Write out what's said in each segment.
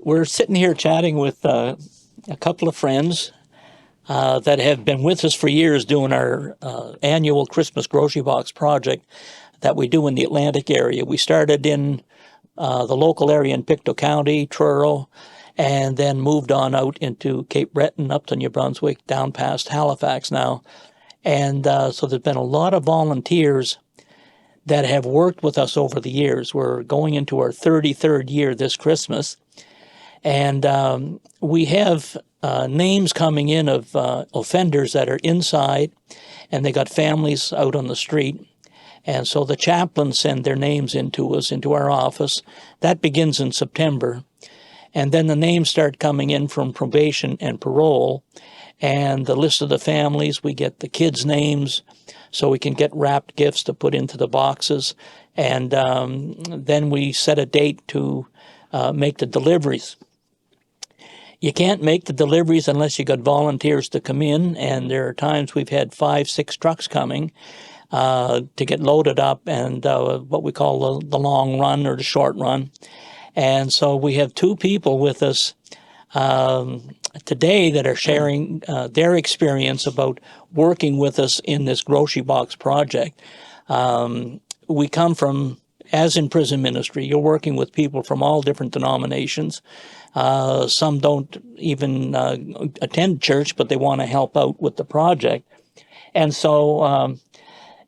we're sitting here chatting with a couple of friends that have been with us for years doing our annual Christmas grocery box project that we do in the Atlantic area. We started in the local area in Pictou County, Truro, and then moved on out into Cape Breton, up to New Brunswick, down past Halifax now. And so there's been a lot of volunteers that have worked with us over the years. We're going into our 33rd year this Christmas. And we have names coming in of offenders that are inside, and they got families out on the street. And so the chaplains send their names into us, into our office. That begins in September. And then the names start coming in from probation and parole. And the list of the families, we get the kids' names so we can get wrapped gifts to put into the boxes. And then we set a date to make the deliveries. You can't make the deliveries unless you got volunteers to come in, and there are times we've had 5-6 trucks coming to get loaded up and what we call the long run or the short run. And so we have 2 people with us today that are sharing their experience about working with us in this grocery box project. We come from, as in prison ministry, you're working with people from all different denominations. Some don't even attend church, but they want to help out with the project. And so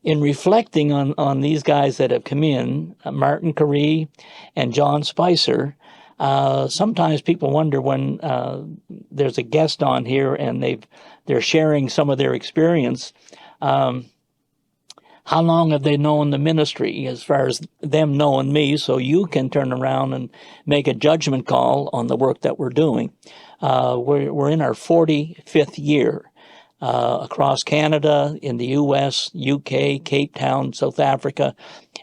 in reflecting on these guys that have come in, Martin Carree and John Spicer, sometimes people wonder when there's a guest on here and they're sharing some of their experience, how long have they known the ministry as far as them knowing me, so you can turn around and make a judgment call on the work that we're doing. We're in our 45th year across Canada, in the U.S., UK, Cape Town, South Africa,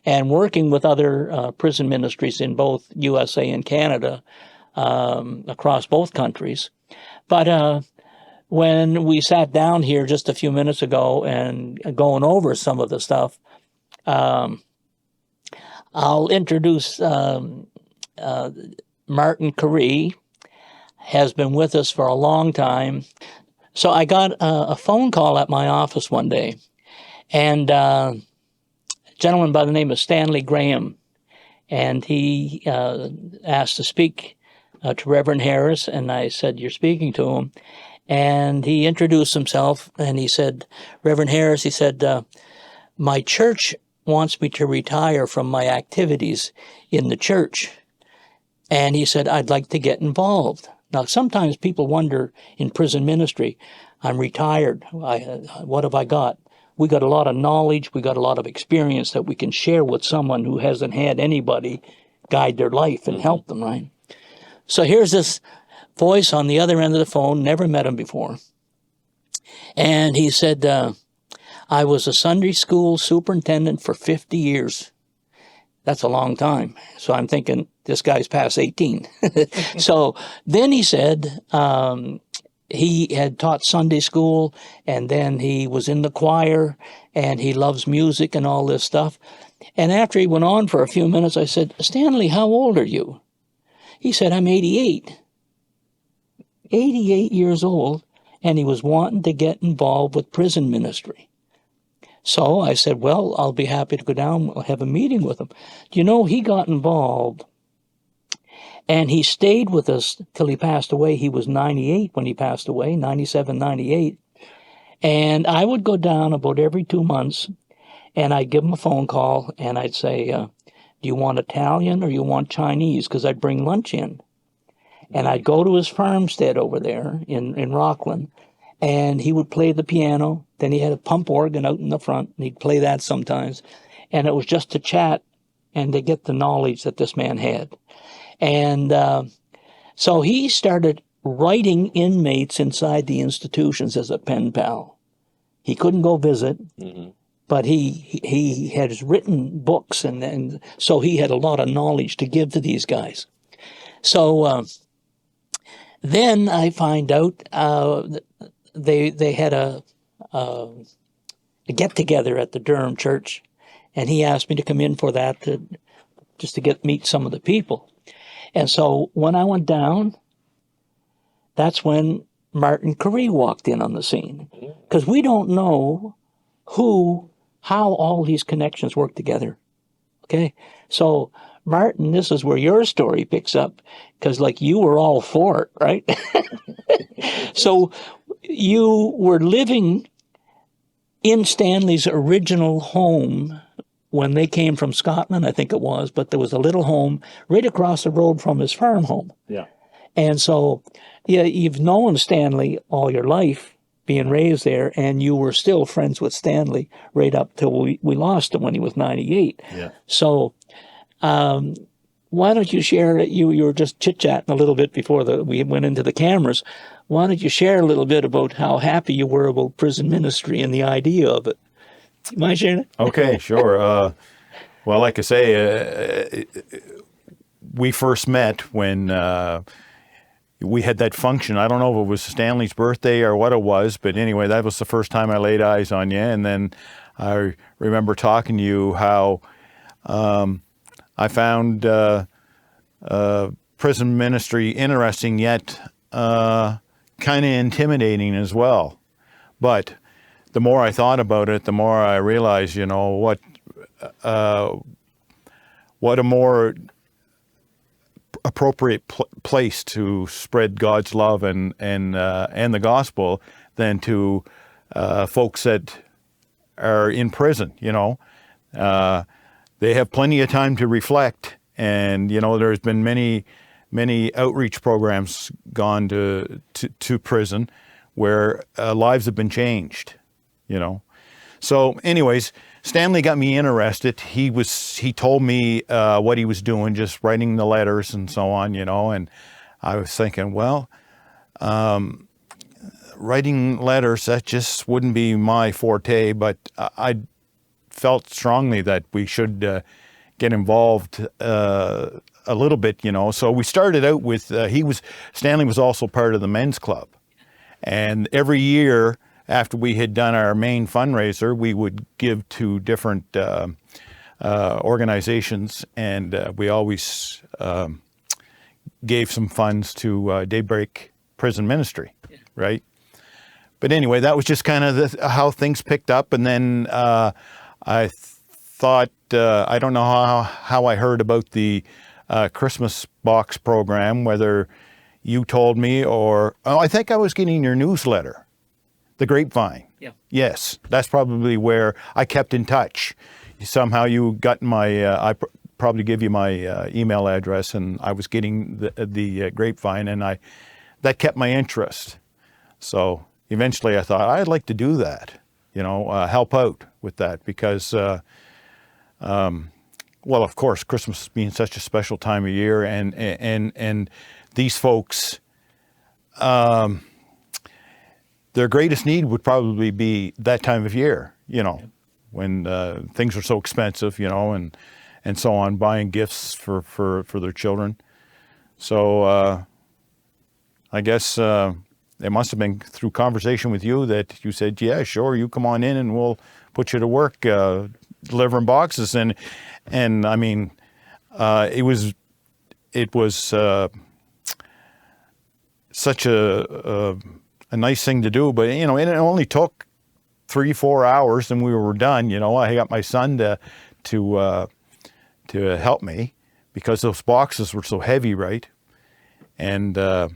and working with other prison ministries in both USA and Canada across both countries. But when we sat down here just a few minutes ago and going over some of the stuff, I'll introduce Martin Carree, has been with us for a long time. So I got a phone call at my office one day, and a gentleman by the name of Stanley Graham, and he asked to speak to Reverend Harris, and I said, "You're speaking to him." And he introduced himself, and he said, "Reverend Harris," he said, "my church wants me to retire from my activities in the church." And he said, "I'd like to get involved." Now, sometimes people wonder in prison ministry, I'm retired, what have I got? We got a lot of knowledge, we got a lot of experience that we can share with someone who hasn't had anybody guide their life and help them, right? So here's this voice on the other end of the phone, never met him before. And he said, "I was a Sunday school superintendent for 50 years. That's a long time. So I'm thinking, this guy's past 18. So then he said he had taught Sunday school, and then he was in the choir, and he loves music and all this stuff. And after he went on for a few minutes, I said, "Stanley, how old are you?" He said, "I'm 88. 88 years old, and he was wanting to get involved with prison ministry. So I said, "Well, I'll be happy to go down. We'll have a meeting with him." Do you know, he got involved, and he stayed with us till he passed away. He was 98 when he passed away, 97, 98. And I would go down about every 2 months, and I'd give him a phone call, and I'd say, "Do you want Italian or you want Chinese?" Because I'd bring lunch in. And I'd go to his farmstead over there in Rockland, and he would play the piano. Then he had a pump organ out in the front, and he'd play that sometimes. And it was just to chat and to get the knowledge that this man had. And so he started writing inmates inside the institutions as a pen pal. He couldn't go visit, but he had written books, and so he had a lot of knowledge to give to these guys. So then I find out they had a get-together at the Durham church, and he asked me to come in for that just to meet some of the people. And so when I went down, that's when Martin Carree walked in on the scene. Because we don't know how all these connections work together. Okay? So, Martin, this is where your story picks up, because like you were all for it, right? So you were living in Stanley's original home when they came from Scotland, I think it was, but there was a little home right across the road from his farm home. Yeah. And so, yeah, you've known Stanley all your life, being raised there, and you were still friends with Stanley right up till we lost him when he was 98. Yeah. So, why don't you share, you were just chit-chatting a little bit before we went into the cameras. Why don't you share a little bit about how happy you were about prison ministry and the idea of it? You mind sharing it? Okay, sure. Well, like I say, we first met when we had that function. I don't know if it was Stanley's birthday or what it was, but anyway, that was the first time I laid eyes on you. And then I remember talking to you how I found prison ministry interesting, yet kind of intimidating as well. But the more I thought about it, the more I realized, what a more appropriate place to spread God's love and the gospel than to folks that are in prison. They have plenty of time to reflect, and there's been many outreach programs gone to prison where lives have been changed. So anyways, Stanley got me interested. He told me what he was doing, just writing the letters and so on, and I was thinking, well, writing letters, that just wouldn't be my forte, but I felt strongly that we should get involved a little bit, So we started out with, Stanley was also part of the men's club. And every year after we had done our main fundraiser, we would give to different organizations, and we always gave some funds to Daybreak Prison Ministry, right? But anyway, that was just kind of how things picked up. And then I thought, I don't know how I heard about the Christmas box program, whether you told me or, I think I was getting your newsletter, The Grapevine. Yeah. Yes, that's probably where I kept in touch. Somehow you got my, I probably gave you my email address, and I was getting the Grapevine, and that kept my interest. So eventually I thought I'd like to do that, help out with that, because, well, of course, Christmas being such a special time of year, and these folks, their greatest need would probably be that time of year, when things are so expensive, and so on, buying gifts for their children. So I guess it must have been through conversation with you that you said, yeah, sure, you come on in and we'll put you to work delivering boxes. And I mean, it was such a nice thing to do, but and it only took 3-4 hours and we were done. I got my son to help me because those boxes were so heavy, right? And I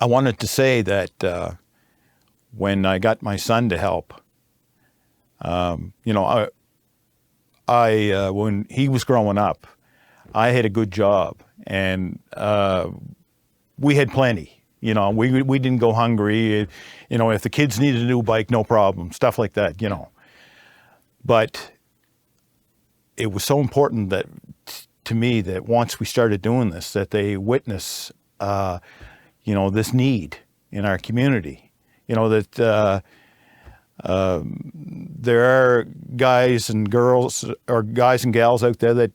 wanted to say that when I got my son to help, when he was growing up, I had a good job, and we had plenty. We didn't go hungry. If the kids needed a new bike, no problem, stuff like that. But it was so important that to me that once we started doing this, that they witness, this need in our community. That there are guys and girls or guys and gals out there that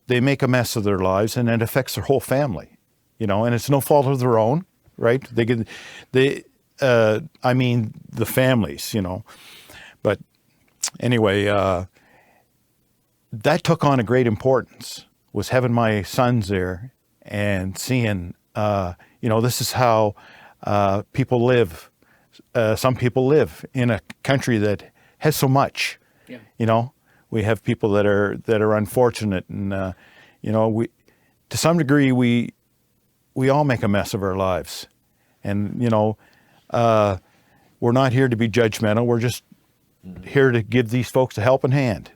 they make a mess of their lives, and it affects their whole family, and it's no fault of their own, right? I mean, the families, but anyway, that took on a great importance, was having my sons there and seeing, this is how people live. Some people live in a country that has so much. Yeah. We have people that are unfortunate, and we, to some degree, we all make a mess of our lives, and we're not here to be judgmental. We're just here to give these folks a helping hand,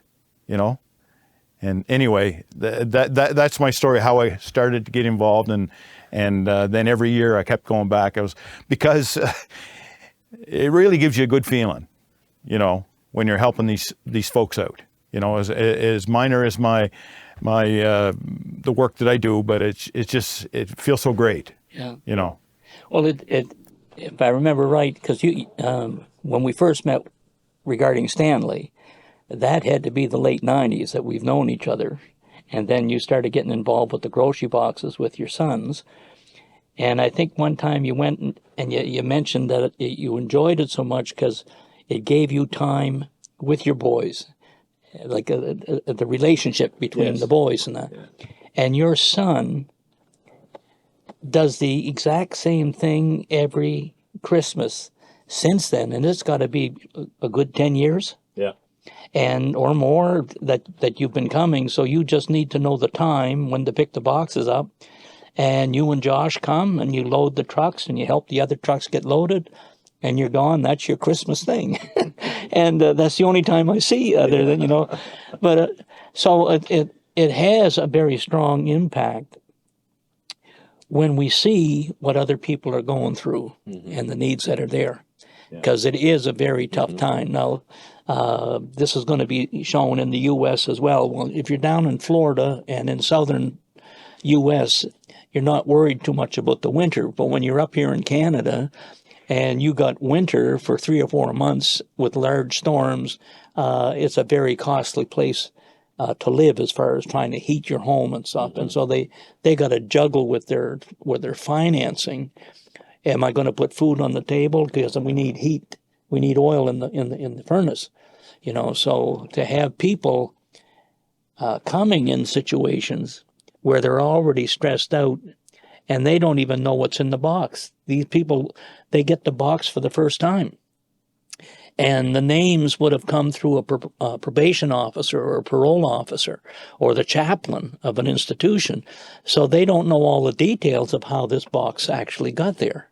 And anyway, that's my story, how I started to get involved, and then every year I kept going back. Because it really gives you a good feeling, when you're helping these folks out. As minor as my the work that I do, but it feels so great. Yeah. Well, if I remember right, because when we first met regarding Stanley, that had to be the late 90s that we've known each other. And then you started getting involved with the grocery boxes with your sons. And I think one time you went and you mentioned that you enjoyed it so much because it gave you time with your boys, like the relationship between the boys and that. Yeah. And your son does the exact same thing every Christmas since then, and it's got to be a good 10 years. Yeah. And or more that you've been coming, so you just need to know the time when to pick the boxes up, and you and Josh come and you load the trucks and you help the other trucks get loaded, and you're gone. That's your Christmas thing. And that's the only time I see you other than, but so it has a very strong impact when we see what other people are going through and the needs that are there, because it is a very tough time. Now, this is going to be shown in the U.S. as well. Well, if you're down in Florida and in southern U.S., you're not worried too much about the winter. But when you're up here in Canada and you got winter for 3 or 4 months with large storms, it's a very costly place to live as far as trying to heat your home and stuff. And so they got to juggle with their financing. Am I going to put food on the table? Because we need heat. We need oil in the furnace, So to have people coming in situations where they're already stressed out and they don't even know what's in the box. These people, they get the box for the first time. And the names would have come through a probation officer or a parole officer or the chaplain of an institution. So they don't know all the details of how this box actually got there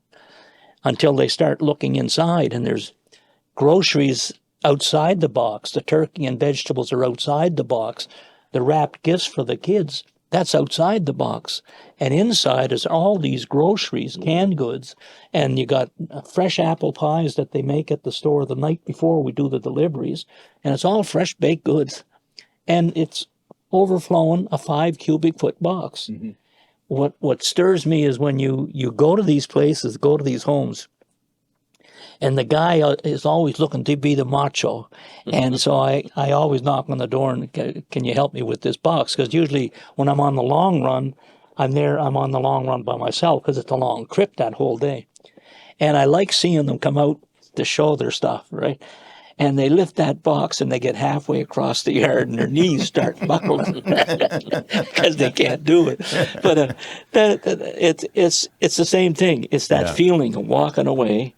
until they start looking inside, and there's groceries outside the box. The turkey and vegetables are outside the box. The wrapped gifts for the kids, that's outside the box. And inside is all these groceries, canned goods, and you got fresh apple pies that they make at the store the night before we do the deliveries, and it's all fresh baked goods. And it's overflowing a 5 cubic foot box. Mm-hmm. What stirs me is when you go to these places, go to these homes, and the guy is always looking to be the macho. And so I always knock on the door and, can you help me with this box? Because usually when I'm on the long run, I'm on the long run by myself because it's a long trip that whole day. And I like seeing them come out to show their stuff, right? And they lift that box and they get halfway across the yard and their knees start buckling because they can't do it. But it's the same thing. It's that feeling of walking away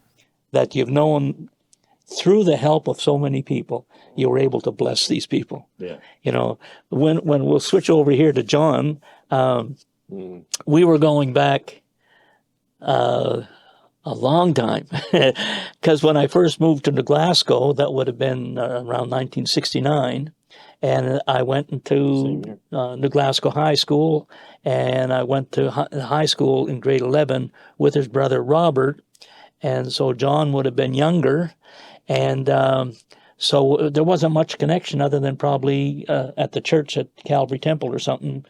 that you've known through the help of so many people, you were able to bless these people. Yeah. When we'll switch over here to John, we were going back a long time, because when I first moved to New Glasgow, that would have been around 1969, and I went into New Glasgow High School, and I went to high school in grade 11 with his brother Robert, and so John would have been younger, and so there wasn't much connection other than probably at the church at Calvary Temple or something.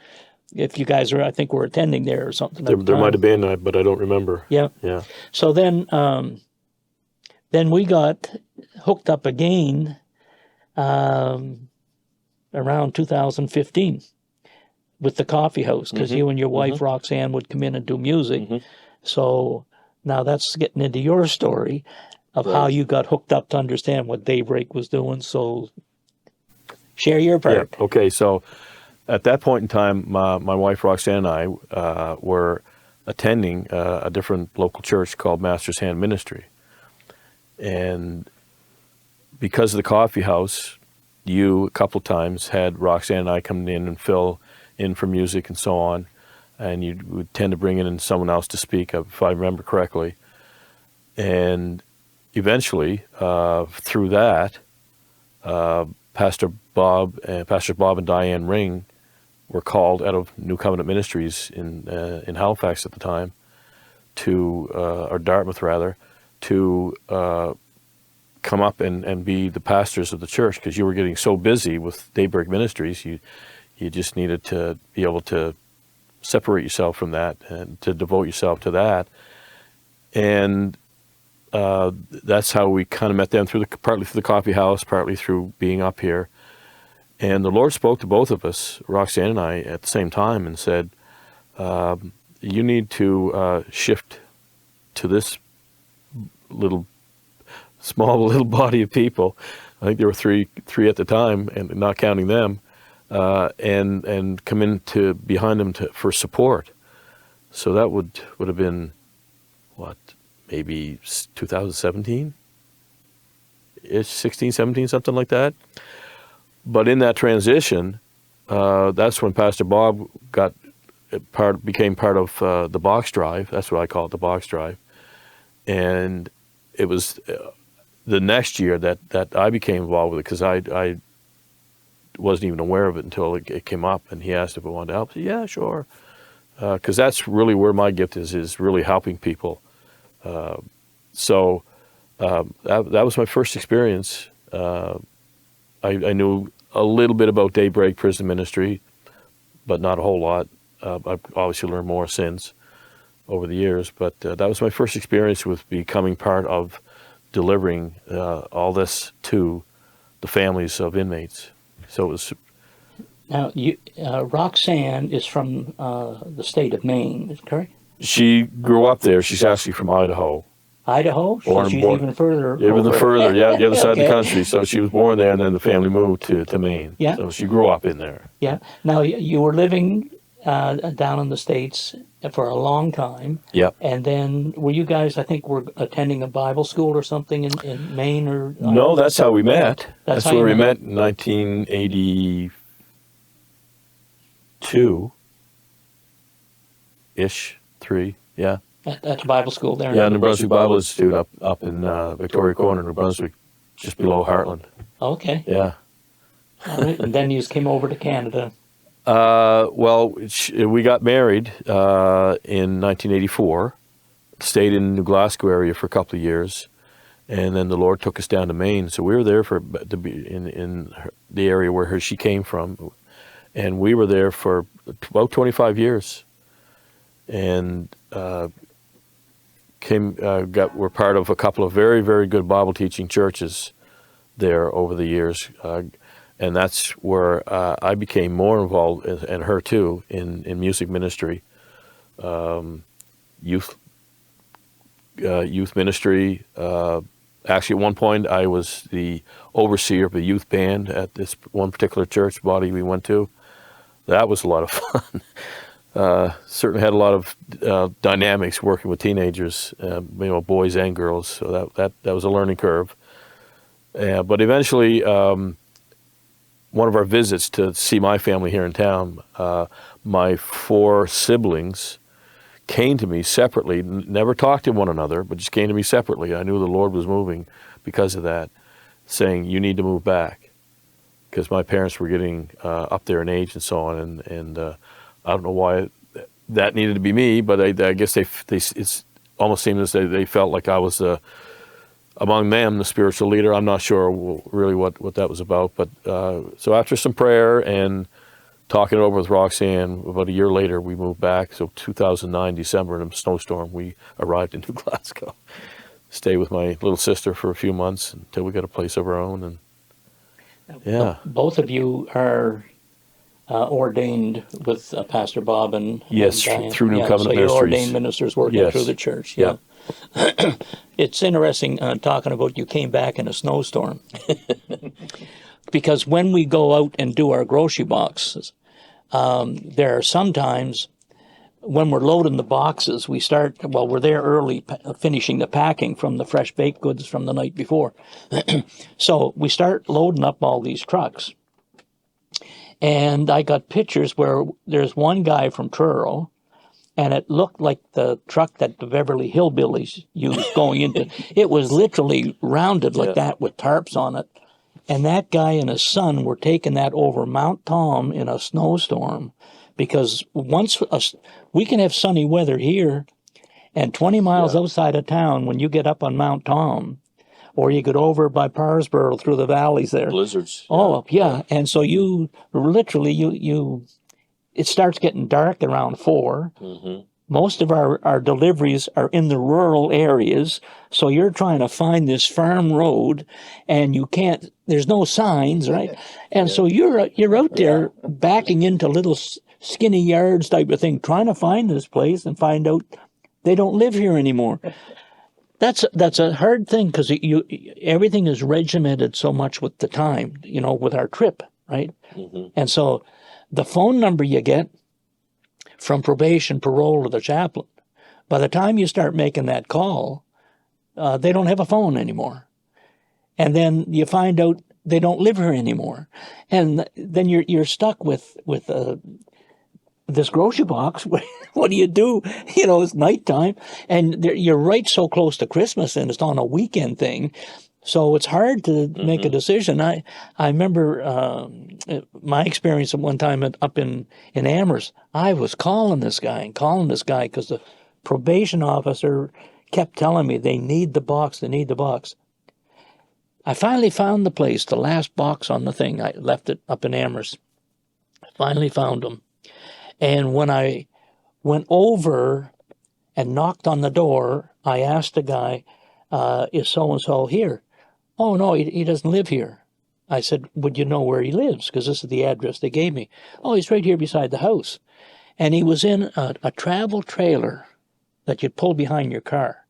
If you guys I think were attending there or something. There might have been, but I don't remember. Yeah. Yeah. So then we got hooked up again around 2015 with the coffee house, because you and your wife Roxanne would come in and do music. So now that's getting into your story of how you got hooked up to understand what Daybreak was doing. So Share your part. Yeah. Okay. So at that point in time, my wife Roxanne and I were attending a different local church called Master's Hand Ministry, and because of the coffee house, you a couple of times had Roxanne and I come in and fill in for music and so on, and you would tend to bring in someone else to speak, if I remember correctly. And eventually, through that, Pastor Bob and Diane Ring were called out of New Covenant Ministries in Halifax at the time, or Dartmouth rather, to come up and be the pastors of the church, because you were getting so busy with Daybreak Ministries, you just needed to be able to separate yourself from that and to devote yourself to that. And that's how we kind of met them, partly through the coffee house, partly through being up here. And the Lord spoke to both of us, Roxanne and I, at the same time and said, you need to shift to this small little body of people. I think there were three at the time, and not counting them, and come in behind them for support. So that would have been, maybe 2017-ish, 16, 17, something like that. But in that transition, that's when Pastor Bob became part of the box drive. That's what I call it, the box drive. And it was the next year that I became involved with it, because I wasn't even aware of it until it came up, and he asked if I wanted to help. I said, yeah, sure. Because that's really where my gift is really helping people. So that was my first experience. I knew a little bit about Daybreak Prison Ministry, but not a whole lot. I've obviously learned more since over the years, but that was my first experience with becoming part of delivering all this to the families of inmates. So it was. Now, Roxanne is from the state of Maine, is that correct? She grew up there. She's actually from Idaho. Idaho? So she's even further. Even further, yeah, the other side of the Okay. country. So she was born there, and then the family moved to Maine. Yeah. So she grew up in there. Yeah. Now, you were living down in the States for a long time. Yep. And then were you guys, I think, were attending a Bible school or something in Maine? Or No, that's how we met. That's how where you we met. met in 1982-ish, 3, yeah. At the Bible school there? Yeah, New Brunswick Bible Institute up in Victoria Corner, New Brunswick, just below Heartland. Okay. Yeah. All right. And then you just came over to Canada. Well, we got married in 1984, stayed in New Glasgow area for a couple of years, and then the Lord took us down to Maine. So we were there to be in the area where she came from, and we were there for about 25 years, and were part of a couple of very, very good Bible teaching churches there over the years. And that's where I became more involved, and her too, in music ministry, youth ministry. Actually, at one point, I was the overseer of a youth band at this one particular church body we went to. That was a lot of fun. Certainly had a lot of dynamics working with teenagers, boys and girls. So that was a learning curve. But eventually, one of our visits to see my family here in town, my 4 siblings came to me separately, never talked to one another, but just came to me separately. I knew the Lord was moving because of that, saying, you need to move back, because my parents were getting up there in age and so on, and I don't know why that needed to be me, but I guess it's almost seemed as they felt like I was among them, the spiritual leader. I'm not sure really what that was about, but so after some prayer and talking it over with Roxanne, about a year later we moved back. So 2009 December, in a snowstorm, we arrived in New Glasgow. Stayed with my little sister for a few months until we got a place of our own, and yeah. Both of you are ordained with Pastor Bob and Yes, Diane. through New Covenant so Ministries. you're ordained ministers working Yes. through the church. Yeah. It's interesting talking about you came back in a snowstorm. because when we go out and do our grocery boxes, there are sometimes when we're loading the boxes, we're there early finishing the packing from the fresh baked goods from the night before. So we start loading up all these trucks. And I got pictures where there's one guy from Truro, and it looked like the truck that the Beverly Hillbillies used going into. It was literally rounded like that with tarps on it. And that guy and his son were taking that over Mount Tom in a snowstorm, because we can have sunny weather here, and 20 miles outside of town, when you get up on Mount Tom, or you get over by Parsboro through the valleys there. Blizzards. Oh, yeah. And so you literally, it starts getting dark around 4. Mm-hmm. Most of our deliveries are in the rural areas, so you're trying to find this farm road, and you can't. There's no signs, right? And so you're out there backing into little skinny yards type of thing, trying to find this place and find out they don't live here anymore. That's a hard thing, because everything is regimented so much with the time, with our trip, right? Mm-hmm. And so the phone number you get from probation, parole, or the chaplain, by the time you start making that call, they don't have a phone anymore. And then you find out they don't live here anymore. And then you're stuck with this grocery box. What do you do? It's nighttime, and you're right so close to Christmas, and it's on a weekend thing. So it's hard to make a decision. I remember my experience at one time up in Amherst. I was calling this guy because the probation officer kept telling me they need the box. I finally found the place, the last box on the thing. I left it up in Amherst. I finally found them. And when I went over and knocked on the door, I asked the guy, is so-and-so here? Oh, no, he doesn't live here. I said, would you know where he lives? Because this is the address they gave me. Oh, he's right here beside the house. And he was in a travel trailer that you'd pull behind your car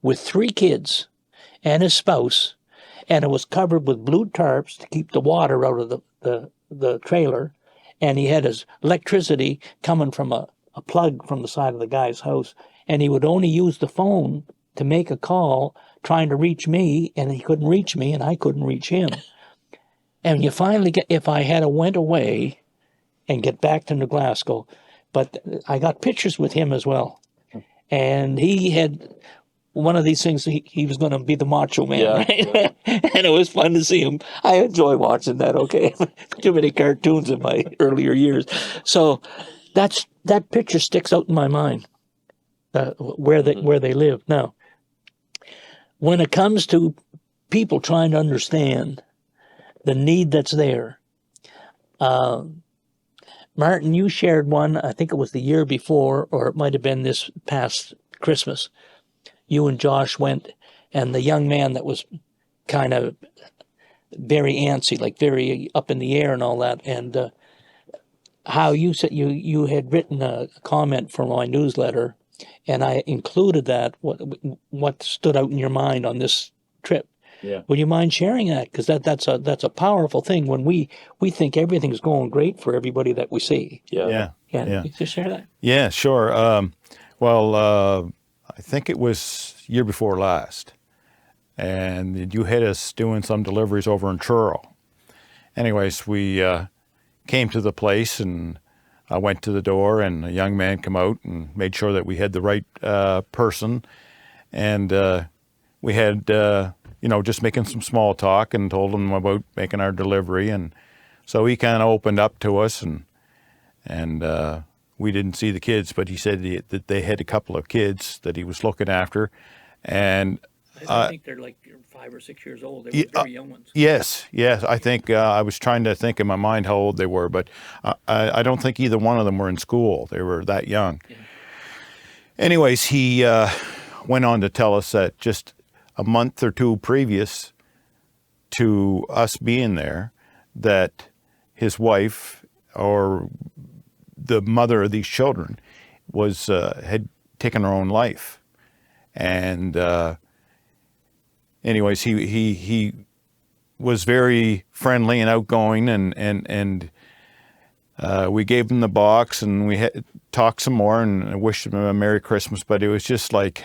with 3 kids and his spouse, and it was covered with blue tarps to keep the water out of the trailer, and he had his electricity coming from a plug from the side of the guy's house, and he would only use the phone to make a call trying to reach me, and he couldn't reach me, and I couldn't reach him. And you finally get, if I had went away and get back to New Glasgow, but I got pictures with him as well. And he had one of these things, he was going to be the macho man, right? And it was fun to see him. I enjoy watching that, okay? Too many cartoons in my earlier years. So that picture sticks out in my mind, where they live. Now, when it comes to people trying to understand the need that's there, Martin, you shared one, I think it was the year before, or it might have been this past Christmas. You and Josh went, and the young man that was kind of very antsy, like very up in the air and all that, and how you said you had written a comment for my newsletter, and I included that, what stood out in your mind on this trip. Yeah. Would you mind sharing that? Because that's a powerful thing when we think everything's going great for everybody that we see. Yeah. Can you just share that? Yeah, sure. I think it was year before last, and you had us doing some deliveries over in Truro. Anyways, we came to the place, and I went to the door, and a young man came out and made sure that we had the right person, and we had just making some small talk, and told him about making our delivery, and so he kind of opened up to us, and we didn't see the kids, but he said that they had a couple of kids that he was looking after, and I think they're like 5 or 6 years old. They were very young ones. Yes. I think I was trying to think in my mind how old they were, but I don't think either one of them were in school. They were that young. Yeah. Anyways, he went on to tell us that just a month or two previous to us being there, that his wife, or the mother of these children, had taken her own life, and anyways, he was very friendly and outgoing, and we gave him the box, and we had talked some more, and I wished him a Merry Christmas. But it was just like,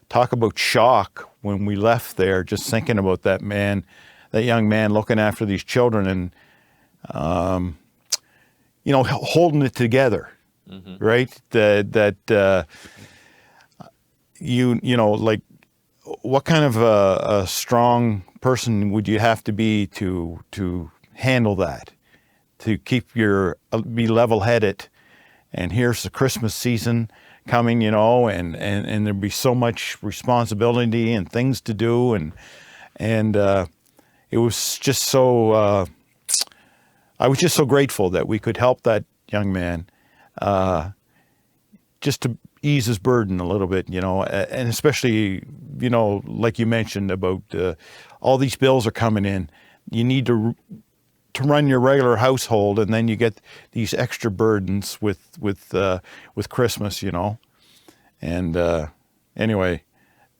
talk about shock when we left there, just thinking about that man, that young man looking after these children, and holding it together, right? Like, what kind of a strong person would you have to be to handle that, to be level-headed? And here's the Christmas season coming, and there'd be so much responsibility and things to do, and it was just so. I was just so grateful that we could help that young man, just to ease his burden a little bit, and especially, like you mentioned about all these bills are coming in. You need to run your regular household, and then you get these extra burdens with Christmas, And anyway,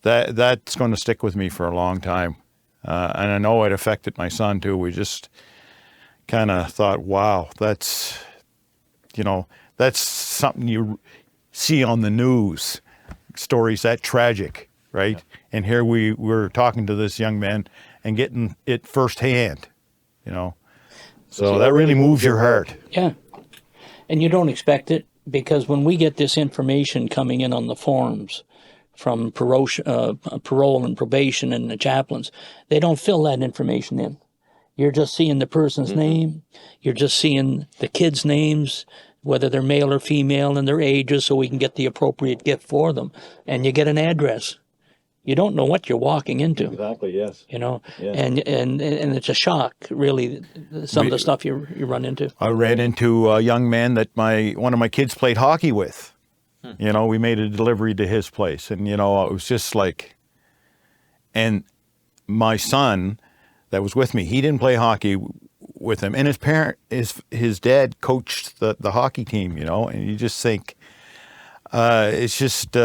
that's going to stick with me for a long time, and I know it affected my son too. We just kind of thought, wow, that's something you see on the news, stories that tragic, right? Yeah. And here we were talking to this young man and getting it firsthand, So that really moves your heart. Yeah. And you don't expect it, because when we get this information coming in on the forms from parole and probation and the chaplains, they don't fill that information in. You're just seeing the person's name. You're just seeing the kids' names, whether they're male or female, and their ages, so we can get the appropriate gift for them. And you get an address. You don't know what you're walking into. Exactly, yes. Yeah. Yeah. And it's a shock, really, some of the stuff you run into. I ran into a young man that one of my kids played hockey with. We made a delivery to his place, and, it was just like, and my son that was with me, he didn't play hockey with him, and his dad coached the hockey team, and you just think, it's just,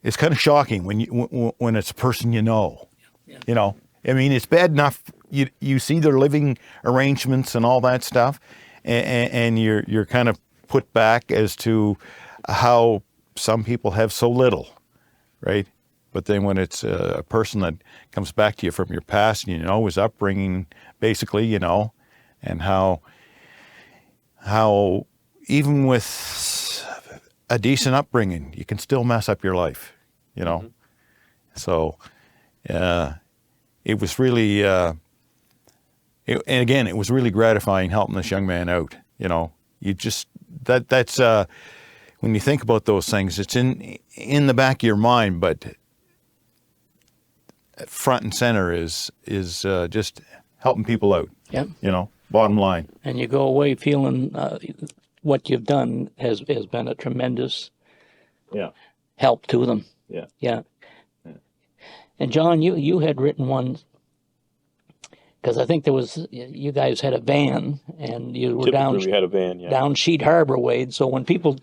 it's kind of shocking when it's a person Yeah. I mean, it's bad enough you see their living arrangements and all that stuff, and you're kind of put back as to how some people have so little, right? But then when it's a person that comes back to you from your past, and his upbringing, basically, and how even with a decent upbringing, you can still mess up your life, So it was really, and again, it was really gratifying helping this young man out. You just that's when you think about those things, it's in the back of your mind, but front and center is just helping people out. Yep. Bottom line. And you go away feeling what you've done has been a tremendous help to them. Yeah. And John, you had written one, because I think you guys had a van, and you were we had a van, down Sheet Harbor way. So when people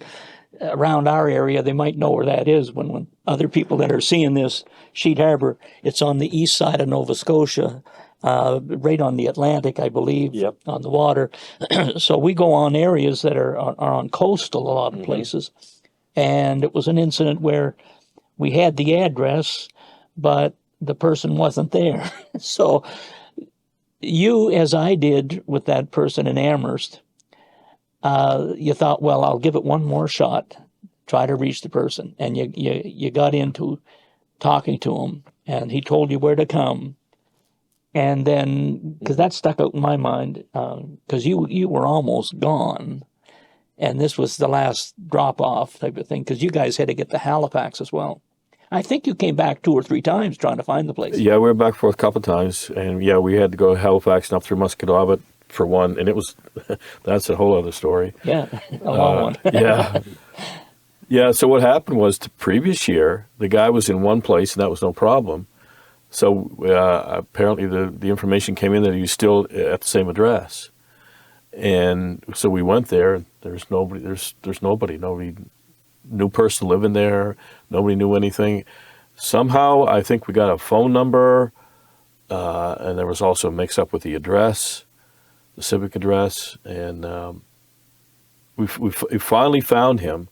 around our area, they might know where that is. When other people that are seeing this, Sheet Harbor, it's on the east side of Nova Scotia, right on the Atlantic, I believe, on the water. So we go on areas that are on coastal, a lot of places. And it was an incident where we had the address, but the person wasn't there. So you, as I did with that person in Amherst, you thought, well, I'll give it one more shot, try to reach the person. And you got into talking to him, and he told you where to come. And then, because that stuck out in my mind, because you were almost gone, and this was the last drop-off type of thing, because you guys had to get to Halifax as well. I think you came back 2 or 3 times trying to find the place. Yeah, we were back forth a couple of times, and we had to go to Halifax and up through Musquodoboit for one, and it was, that's a whole other story. Yeah, a long one. Yeah, so what happened was the previous year, the guy was in one place, and that was no problem. So apparently the information came in that he was still at the same address. And so we went there. There's nobody, new person living there. Nobody knew anything. Somehow, I think we got a phone number and there was also a mix-up with the address, the civic address, and we finally found him.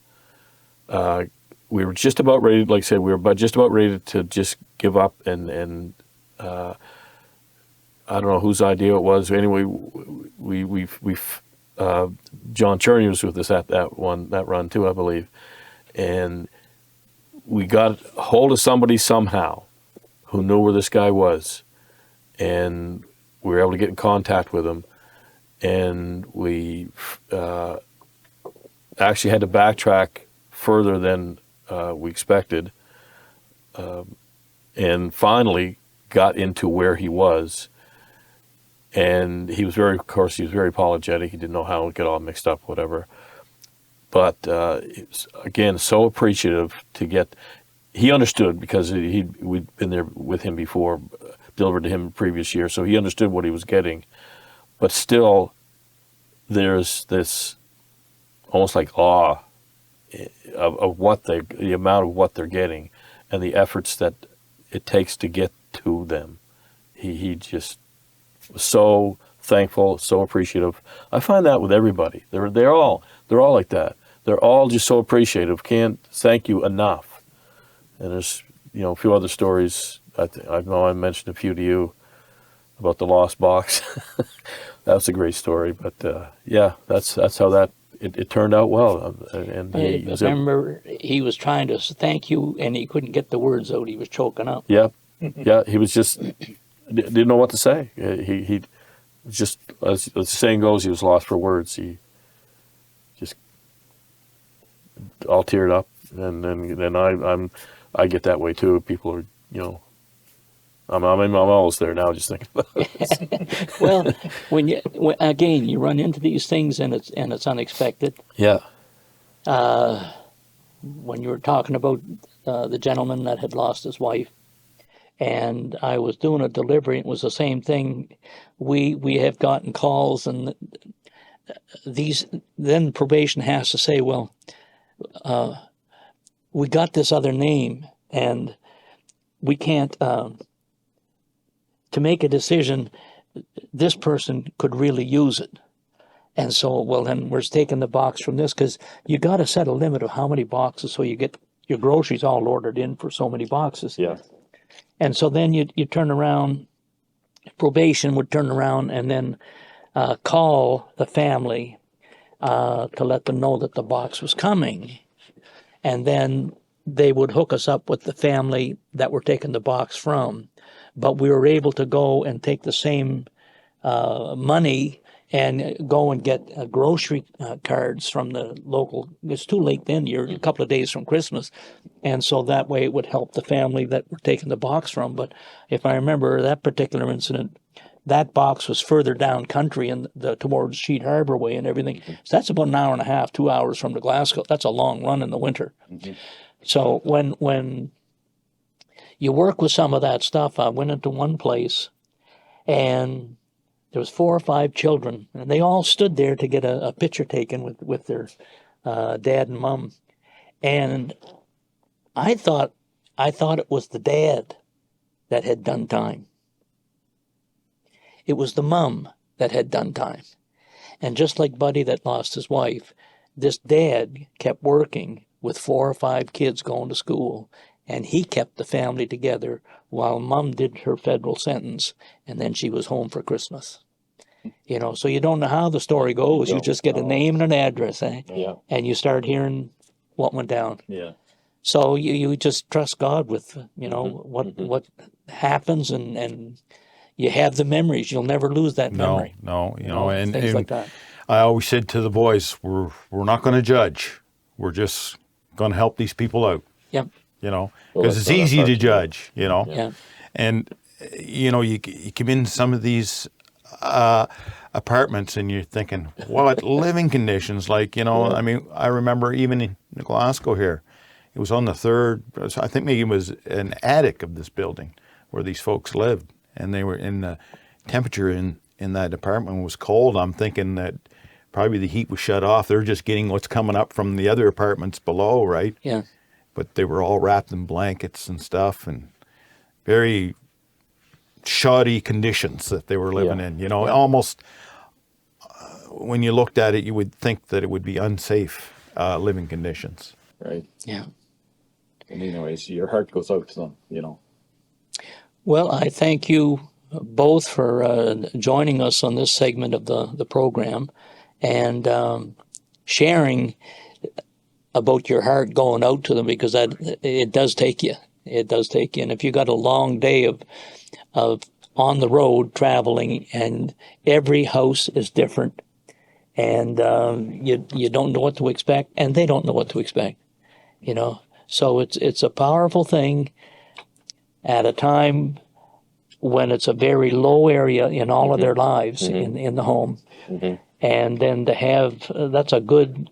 We were just about ready, like I said, we were just about ready to just give up, and I don't know whose idea it was. Anyway, we John Cherney was with us at that run too, I believe, and we got hold of somebody somehow who knew where this guy was, and we were able to get in contact with him, and we actually had to backtrack further than we expected, and finally got into where he was. And he was very apologetic. He didn't know how it got all mixed up, whatever. But it was, again, so appreciative to get. He understood because we'd been there with him before, delivered to him the previous year, so he understood what he was getting. But still, there's this almost like awe of what the amount of what they're getting, and the efforts that it takes to get to them. He just was so thankful, so appreciative. I find that with everybody. They're all like that. They're all just so appreciative. Can't thank you enough. And there's a few other stories. I know I mentioned a few to you about the lost box. That's a great story. But yeah, that's how that it turned out well. And I remember he was trying to thank you, and he couldn't get the words out. He was choking up. Yeah, yeah. He was just didn't know what to say. He just, as the saying goes, he was lost for words. He just all teared up, and then I get that way too. People are, I'm almost there now, just thinking about it. Well, when you run into these things and it's unexpected. Yeah. When you were talking about the gentleman that had lost his wife, and I was doing a delivery, it was the same thing. We have gotten calls, and then probation has to say, well, we got this other name, and we can't, to make a decision, this person could really use it. And so, well, then we're taking the box from this, because you got to set a limit of how many boxes, so you get your groceries all ordered in for so many boxes. Yeah. And so then you turn around, probation would turn around and then call the family to let them know that the box was coming. And then they would hook us up with the family that we're taking the box from. But we were able to go and take the same money and go and get grocery cards from the local. It's too late then. You're a couple of days from Christmas. And so that way it would help the family that we're taking the box from. But if I remember that particular incident, that box was further down country and towards Sheet Harbor way and everything. So that's about an hour and a half, 2 hours from the Glasgow. That's a long run in the winter. Mm-hmm. So when you work with some of that stuff, I went into one place and there was 4 or 5 children, and they all stood there to get a picture taken with their dad and mom. And I thought it was the dad that had done time. It was the mom that had done time. And just like Buddy that lost his wife, this dad kept working with 4 or 5 kids going to school, and he kept the family together while mom did her federal sentence, and then she was home for Christmas. So you don't know how the story goes. You just get a name and an address, Yeah. And you start hearing what went down. Yeah. So you just trust God with, what happens, and you have the memories. You'll never lose that memory. No, and things like that. I always said to the boys, we're not going to judge. We're just going to help these people out. Yep. Because it's easy to judge, Yeah. And, you come in some of these apartments and you're thinking, what living conditions, like, I mean, I remember even in Glasgow here, it was on the 3rd, I think maybe it was an attic of this building where these folks lived, and they were in the temperature in that apartment was cold. I'm thinking that probably the heat was shut off. They're just getting what's coming up from the other apartments below, right? Yeah. But they were all wrapped in blankets and stuff, and very shoddy conditions that they were living Yeah. in. You know, almost when you looked at it, you would think that it would be unsafe living conditions. Right. Yeah. And anyways, your heart goes out to them, you know. Well, I thank you both for joining us on this segment of the program and sharing about your heart going out to them, because it does take you. It does take you. And if you got a long day of on the road traveling, and every house is different, and you don't know what to expect, and they don't know what to expect, you know. So it's a powerful thing at a time when it's a very low area in all of their lives in the home. And then to have, that's a good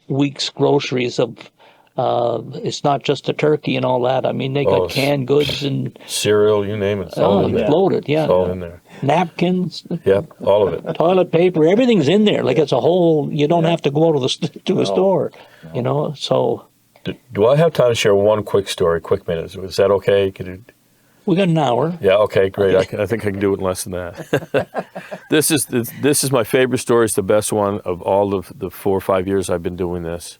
week's groceries of, it's not just the turkey and all that. I mean, they got canned goods and Cereal, you name it. It's all in there. loaded, yeah. It's all in there. Napkins, Yep, all of it. toilet paper, everything's in there. Like it's a whole, you don't have to go to a store, you know, so. Do I have time to share one quick story, quick minute? Is that okay? We got an hour. Yeah, okay, great. I think I can do it in less than that. This is my favorite story. It's the best one of all of the 4 or 5 years I've been doing this.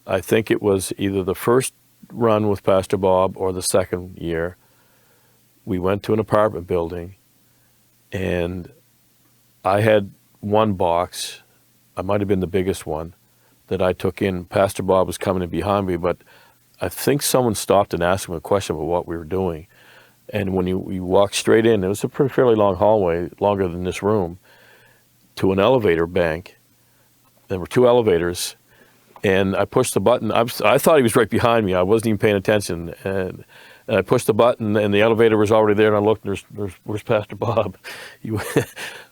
I think it was either the first run with Pastor Bob or the second year. We went to an apartment building, and I had one box. I might have been the biggest one that I took in. Pastor Bob was coming in behind me, but I think someone stopped and asked him a question about what we were doing. And when we walked straight in, it was a fairly long hallway, longer than this room, to an elevator bank. There were 2 elevators, and I pushed the button. I thought he was right behind me. I wasn't even paying attention. And I pushed the button, and the elevator was already there, and I looked, and where's Pastor Bob? And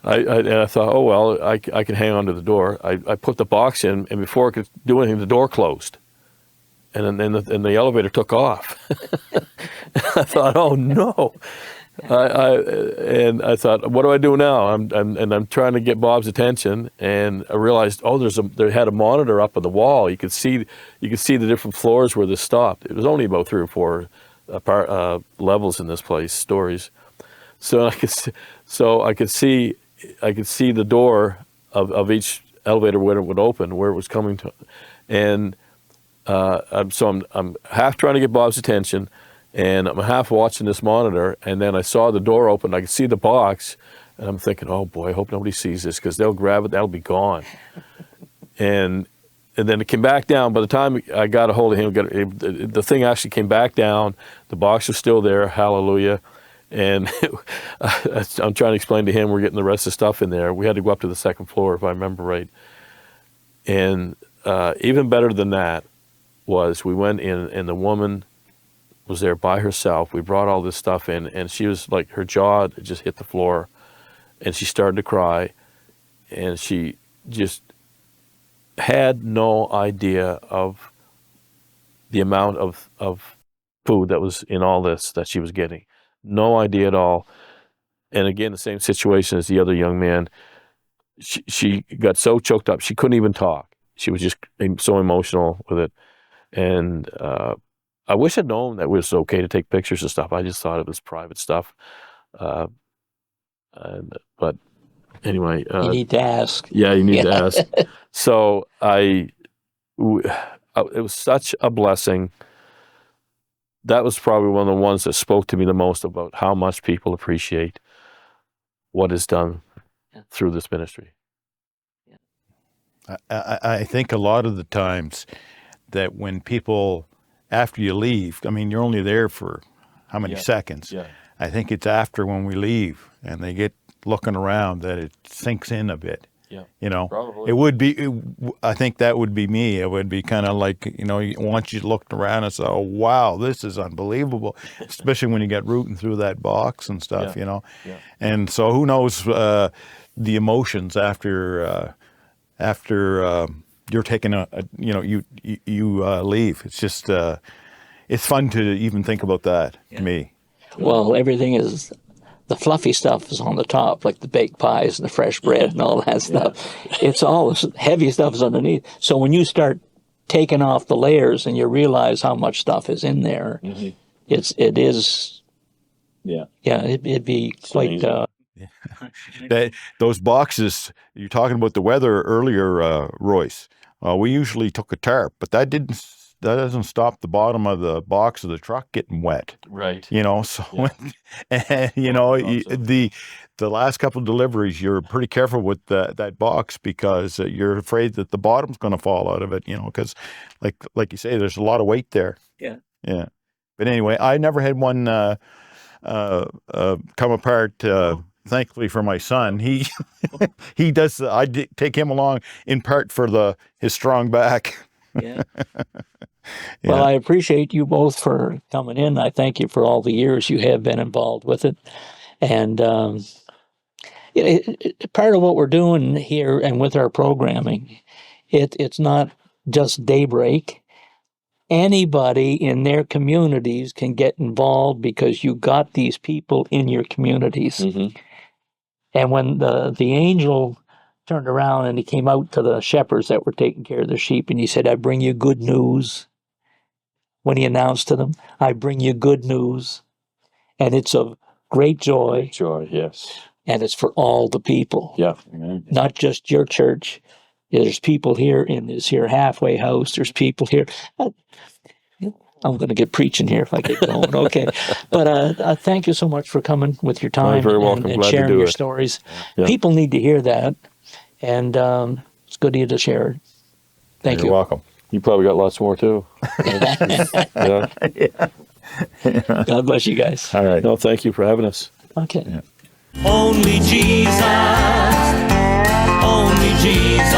I thought, oh, well, I can hang on to the door. I put the box in, and before I could do anything, the door closed. And then the elevator took off. I thought, oh no! I thought, what do I do now? I'm trying to get Bob's attention, and I realized, oh, there had a monitor up on the wall. You could see the different floors where this stopped. It was only about 3 or 4 levels in this place, stories. So I could see the door of each elevator when it would open, where it was coming to, and. I'm half trying to get Bob's attention, and I'm half watching this monitor, and then I saw the door open. I could see the box, and I'm thinking, oh boy, I hope nobody sees this, because they'll grab it, that'll be gone. and then it came back down. By the time I got a hold of him, the thing actually came back down. The box was still there, hallelujah. And I'm trying to explain to him we're getting the rest of the stuff in there. We had to go up to the 2nd floor, if I remember right. And even better than that, was we went in, and the woman was there by herself. We brought all this stuff in, and she was like, her jaw just hit the floor, and she started to cry, and she just had no idea of the amount of food that was in all this that she was getting. No idea at all. And again, the same situation as the other young man. She got so choked up, she couldn't even talk. She was just so emotional with it. And I wish I'd known that it was okay to take pictures and stuff. I just thought it was private stuff. But anyway. You need to ask. Yeah, you need to ask. So it was such a blessing. That was probably one of the ones that spoke to me the most about how much people appreciate what is done through this ministry. I think a lot of the times that when people, after you leave, I mean, you're only there for how many seconds? Yeah. I think it's after when we leave and they get looking around that it sinks in a bit. Yeah. You know, Probably. it would be, I think that would be me. It would be kind of like, you know, once you looked around and said, oh, wow, this is unbelievable, especially when you get rooting through that box and stuff, you know. Yeah. And so who knows the emotions after you're taking you leave. It's just, it's fun to even think about that to me. Well, everything is, the fluffy stuff is on the top, like the baked pies and the fresh bread and all that stuff. It's all the heavy stuff is underneath. So when you start taking off the layers and you realize how much stuff is in there, it is Yeah. Yeah, it'd be quite. Those boxes, you're talking about the weather earlier, Royce. We usually took a tarp, but that doesn't stop the bottom of the box of the truck getting wet. Right. You know, so Yeah. and the last couple of deliveries, you're pretty careful with that box because you're afraid that the bottom's going to fall out of it. You know, because like you say, there's a lot of weight there. Yeah. Yeah. But anyway, I never had one come apart. Thankfully for my son, he does. Take him along in part for his strong back. Yeah. Well, I appreciate you both for coming in. I thank you for all the years you have been involved with it. And part of what we're doing here and with our programming, it's not just Daybreak. Anybody in their communities can get involved because you got these people in your communities. Mm-hmm. And when the angel turned around and he came out to the shepherds that were taking care of their sheep, and he said, I bring you good news. When he announced to them, I bring you good news, and it's of great joy. Great joy, yes. And it's for all the people. Yeah. Not just your church. There's people here in this here halfway house. There's people here. I'm going to get preaching here if I get going. Okay. But thank you so much for coming with your time. You're very welcome. and Glad to sharing do your it. stories. Yeah. People need to hear that. And it's good of you to share it. Thank You're welcome. You probably got lots more too. Yeah. God bless you guys. All right. No, thank you for having us. Okay. Yeah. Only Jesus, only Jesus,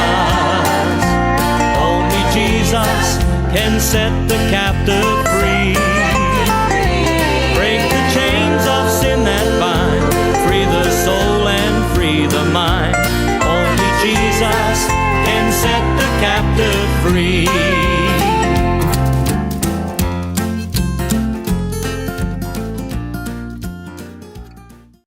only Jesus can set the captive free. Break the chains of sin that bind, free the soul and free the mind. Only Jesus can set the captive free.